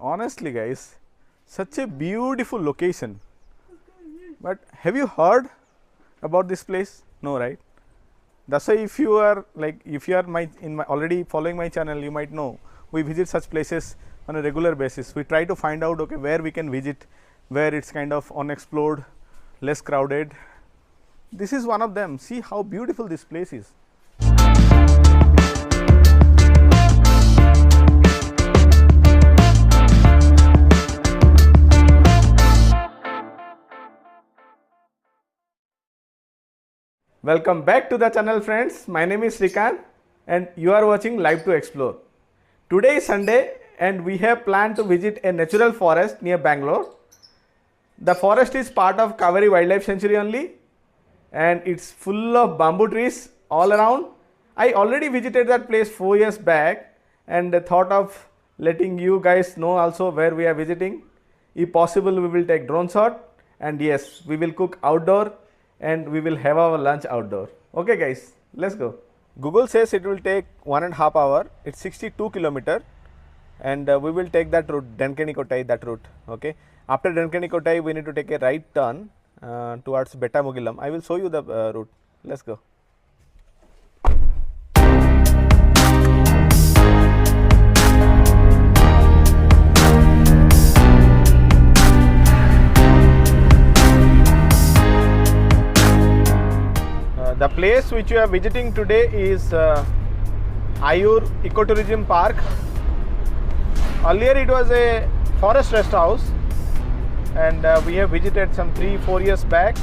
Honestly guys, such a beautiful location. But have you heard about this place? No, right? That's why if you are already following my channel, you might know we visit such places on a regular basis. We try to find out okay where we can visit, where it's kind of unexplored, less crowded. This is one of them. See how beautiful this place is. Welcome back to the channel friends. My name is Srikanth and you are watching Live to Explore. Today is Sunday and we have planned to visit a natural forest near Bangalore. The forest is part of Kaveri Wildlife Sanctuary only and it's full of bamboo trees all around. I already visited that place 4 years back and thought of letting you guys know also where we are visiting. If possible, we will take drone shot and yes, we will cook outdoor and we will have our lunch outdoor. Okay guys, let's go. Google says it will take 1.5 hours. It's 62 kilometers and we will take that route, Denkanikotai, that route. Okay. After Denkanikotai, we need to take a right turn towards Betamugilam. I will show you the route. Let's go. The place which we are visiting today is Ayur Ecotourism Park. Earlier it was a forest rest house and we have visited some 3-4 years back.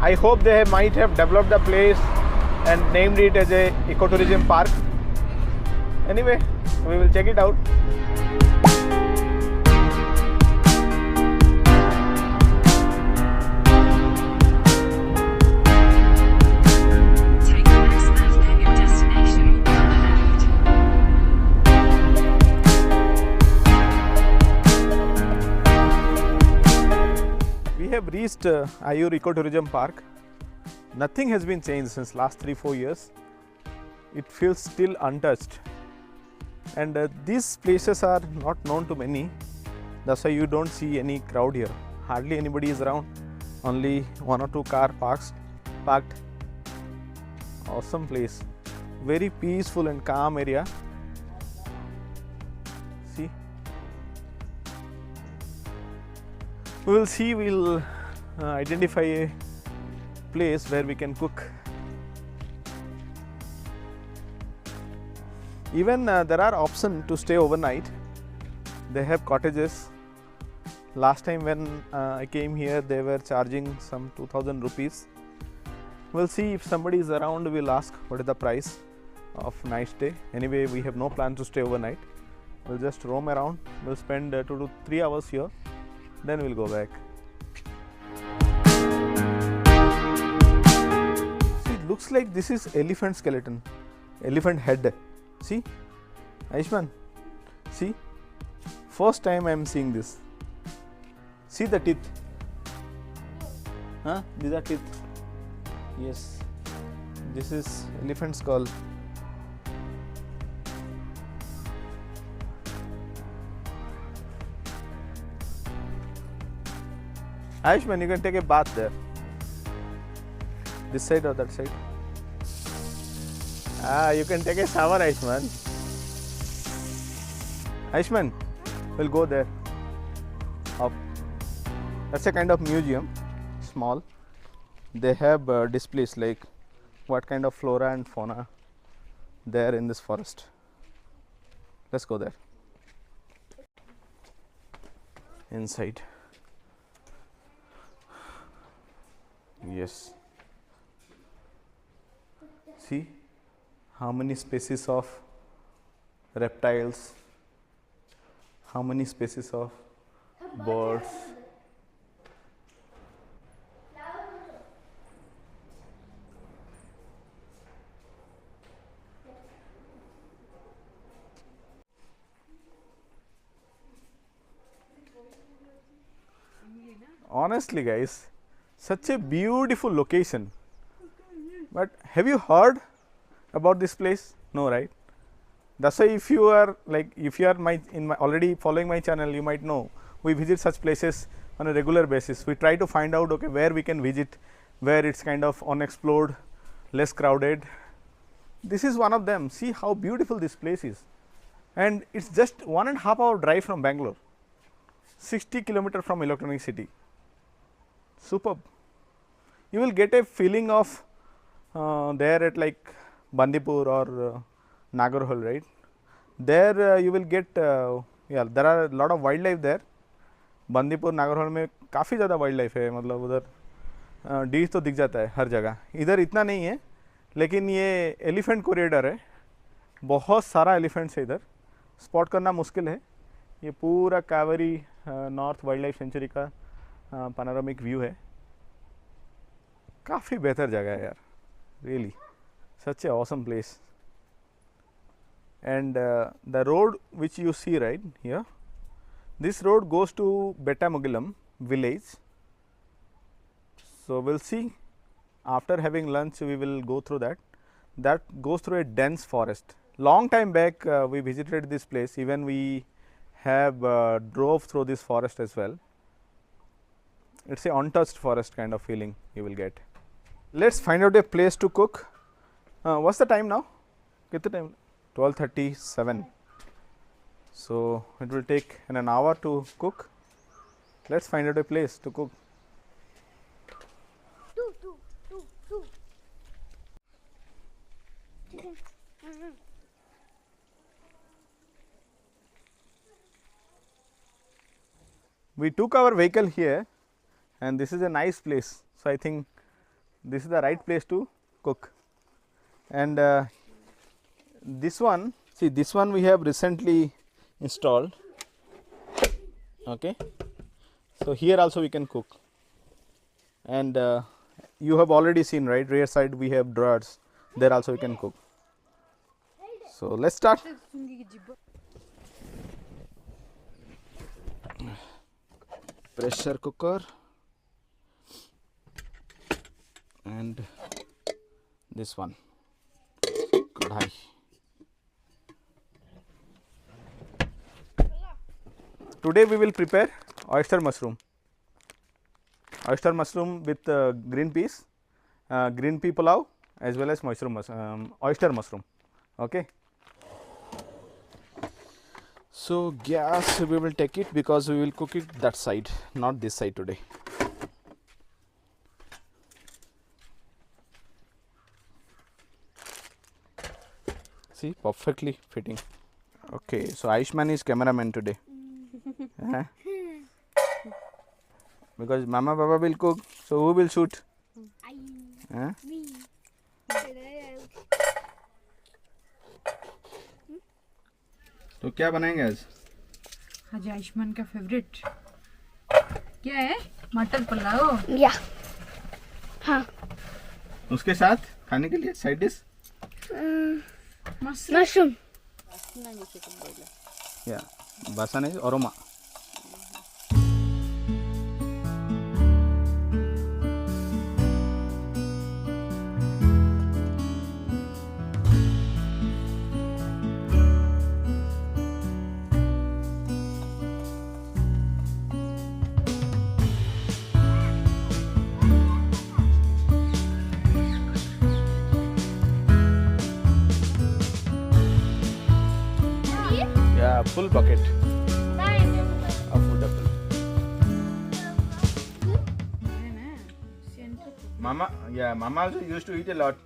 I hope they might have developed the place and named it as a ecotourism park. Anyway, we will check it out. We have reached Ayur Ecotourism Park. Nothing has been changed since last 3-4 years. It feels still untouched. And these places are not known to many. That's why you don't see any crowd here. Hardly anybody is around. Only 1 or 2 cars parked. Awesome place. Very peaceful and calm area. See. We will identify a place where we can cook. Even there are options to stay overnight. They have cottages. Last time when I came here, they were charging some 2000 rupees. We'll see if somebody is around, we'll ask what is the price of night stay. Anyway, we have no plan to stay overnight. We'll just roam around. We'll spend 2 to 3 hours here. Then we'll go back. See, it looks like this is elephant skeleton, elephant head. See, Aishman, see, first time I am seeing this. See the teeth. Huh? These are teeth. Yes, this is elephant skull. Aishman, you can take a bath there. This side or that side? You can take a shower, Aishman. Aishman, we'll go there. Up. That's a kind of museum, small. They have displays like what kind of flora and fauna there in this forest. Let's go there. Inside. Yes. See how many species of reptiles, how many species of birds. Honestly guys, such a beautiful location. But have you heard about this place? No, right? That's why if you are already following my channel, you might know we visit such places on a regular basis. We try to find out, okay, where we can visit, where it's kind of unexplored, less crowded. This is one of them. See how beautiful this place is, and it's just 1.5 hour drive from Bangalore, 60 kilometer from Electronic City. Superb. You will get a feeling of there at like Bandipur or Nagarhole, right? There you will get yeah, there are a lot of wildlife there. Bandipur Nagarhole में काफ़ी ज़्यादा wild life है, मतलब उधर डीज तो दिख जाता है हर जगह. इधर इतना नहीं है, लेकिन ये एलिफेंट कॉरिडोर है, बहुत सारा एलिफेंट्स है इधर, स्पॉट करना मुश्किल है. ये पूरा Kaveri north wildlife sanctuary का पैनोरामिक व्यू है. काफ़ी बेहतर जगह है यार, really such a awesome place. And the road which you see right here, this road goes to Betamugilam village. So we'll see, after having lunch we will go through that. That goes through a dense forest. Long time back we visited this place, even we have drove through this forest as well. It's a untouched forest kind of feeling you will get. Let's find out a place to cook. What's the time now? Kitna time? 12:37. So it will take an hour to cook. Let's find out a place to cook. We took our vehicle here, and this is a nice place. So I think this is the right place to cook. And this one, see, this one we have recently installed. Okay, so here also we can cook, and you have already seen, right, rear side we have drawers, there also we can cook. So let's start. Pressure cooker and this one kadhai. Today we will prepare oyster mushroom with green peas, green pea pulao, as well as oyster mushroom. Okay. So gas we will take it because we will cook it that side, not this side today. See, perfectly fitting. Okay, so Aishman is cameraman today. Because Mama Baba will cook, so who will shoot? Me. तो क्या बनाएंगे आज? आज आयुष्मान का favourite क्या है? मटर पुलाव. या हाँ. उसके साथ खाने के लिए साइड डिश मशरूम. या bahasa is aroma. Yeah, full bucket of food apple. Mama, yeah, Mama also used to eat a lot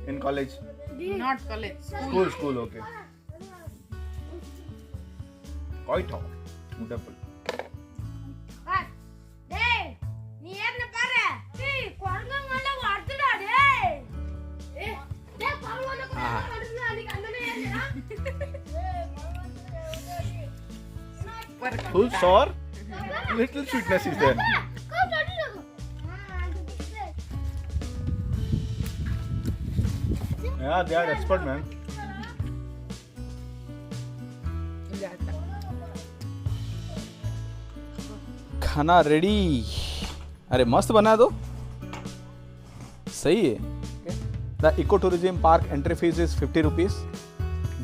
in college. Not college. School, okay. Quite hot, food apple. Full sour, little sweetness is there. Yeah, they are expert, man. खाना ready. अरे मस्त बना दो, सही है. The Eco Tourism Park entry fees is 50 rupees.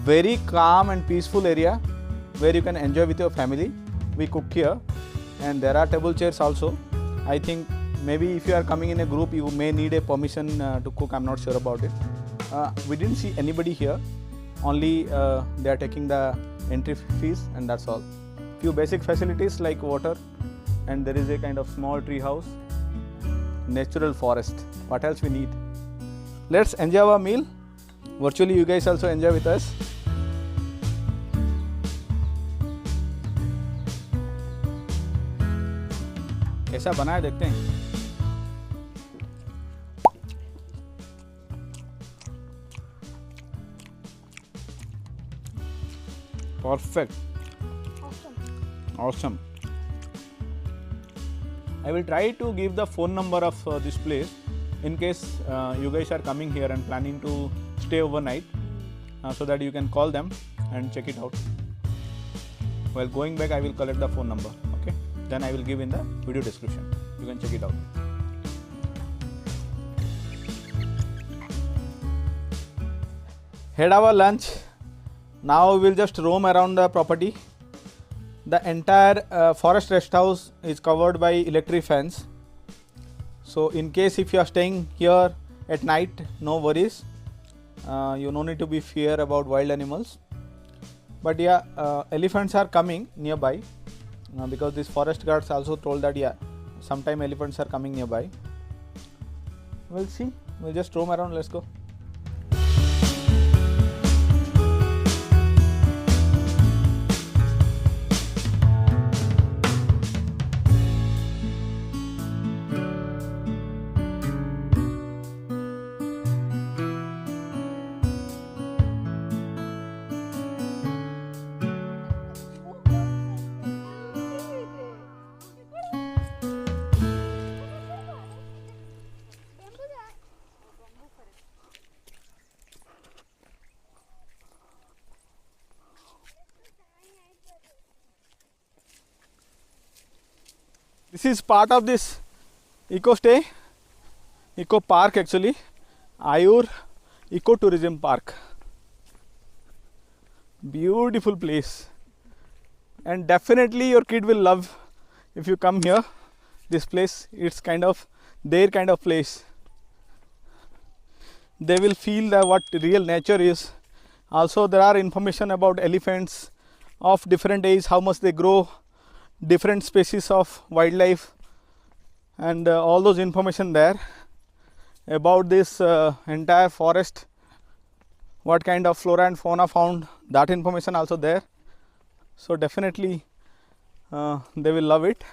very calm and peaceful area where you can enjoy with your family. We cook here, and there are table chairs also. I think maybe if you are coming in a group, you may need a permission to cook. I'm not sure about it. We didn't see anybody here. Only they are taking the entry fees, and that's all. Few basic facilities like water, and there is a kind of small tree house, natural forest. What else we need? Let's enjoy our meal. Virtually, you guys also enjoy with us. कैसा बना है देखते हैं. Perfect. Awesome. I will try to give the phone number of this place in case you guys are coming here and planning to stay overnight, so that you can call them and check it out. While going back, I will collect the phone number. Okay. Then I will give in the video description. You can check it out. Had our lunch. Now we will just roam around the property. The entire forest rest house is covered by electric fence. So in case if you are staying here at night, no worries. You no need to be fear about wild animals. But yeah, elephants are coming nearby. Because these forest guards also told that yeah, sometime elephants are coming nearby. We'll see. We'll just roam around. Let's go. This is part of this eco park actually, Ayur Ecotourism Park. Beautiful place, and definitely your kid will love if you come here. This place, it's kind of their kind of place. They will feel that what real nature is. Also there are information about elephants of different age, how much they grow, different species of wildlife, and all those information there about this entire forest, what kind of flora and fauna found, that information also there. So definitely they will love it.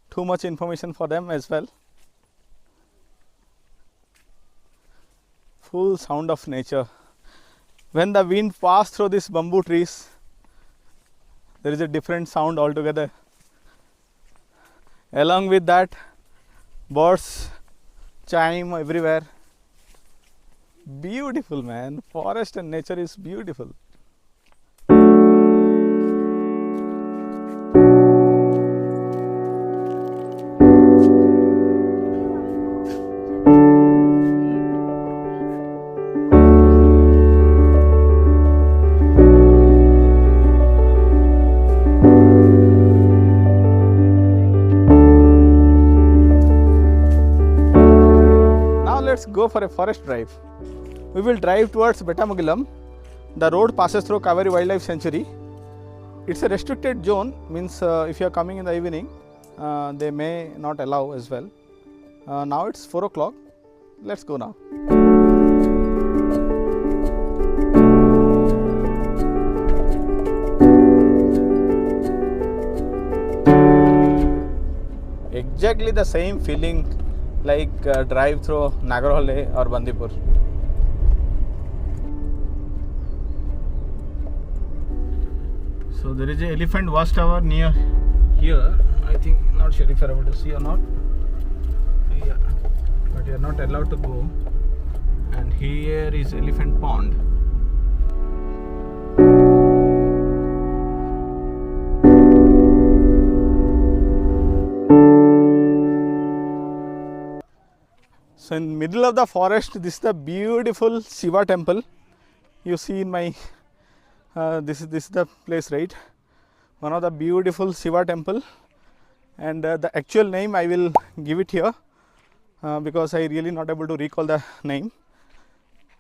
Too much information for them as well. Full sound of nature. When the wind passes through these bamboo trees, there is a different sound altogether. Along with that, birds chime everywhere. Beautiful, man. Forest and nature is beautiful. Let's go for a forest drive. We will drive towards Betamugilam. The road passes through Kaveri Wildlife Sanctuary. It's a restricted zone, means if you are coming in the evening, they may not allow as well. Now it's 4 o'clock. Let's go now. Exactly the same feeling like drive through Nagarhole or Bandipur. So there is a elephant watchtower near here. I think, not sure if you are able to see or not. Yeah, but you are not allowed to go. And here is elephant pond. So in middle of the forest, this is the beautiful Shiva temple you see in my This is the place, right? One of the beautiful Shiva temple, and the actual name I will give it here because I really not able to recall the name.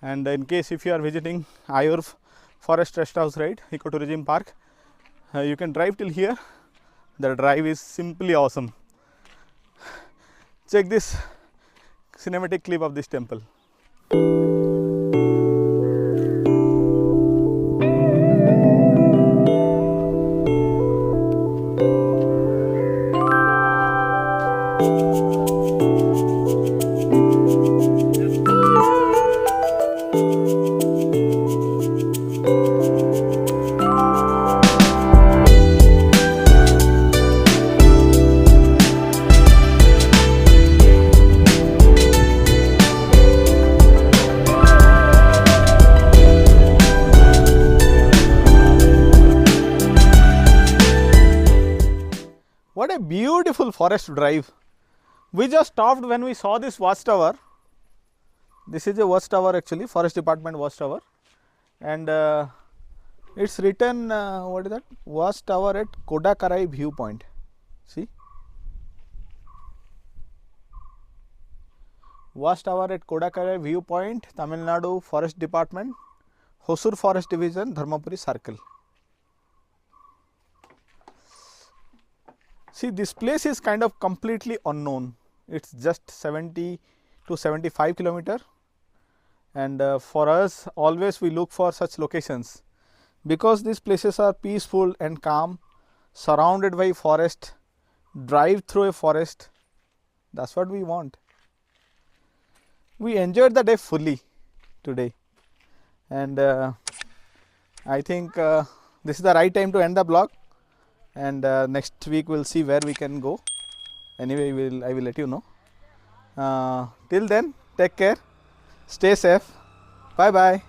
And in case if you are visiting Ayur Forest Rest House, right, Ecotourism Park, you can drive till here. The drive is simply awesome. Check this cinematic clip of this temple. What a beautiful forest drive. We just stopped when we saw this watchtower. This is a watchtower actually, Forest Department watchtower, and it's written what is that? Watchtower at Kodakarai viewpoint. See, watchtower at Kodakarai viewpoint, Tamil Nadu Forest Department, Hosur Forest Division, Dharmapuri Circle. See, this place is kind of completely unknown. It's just 70 to 75 kilometer, and for us always we look for such locations because these places are peaceful and calm, surrounded by forest, drive through a forest. That's what we want. We enjoyed the day fully today, and I think this is the right time to end the vlog. And next week we'll see where we can go. Anyway, I will let you know. Till then, take care, stay safe, bye bye.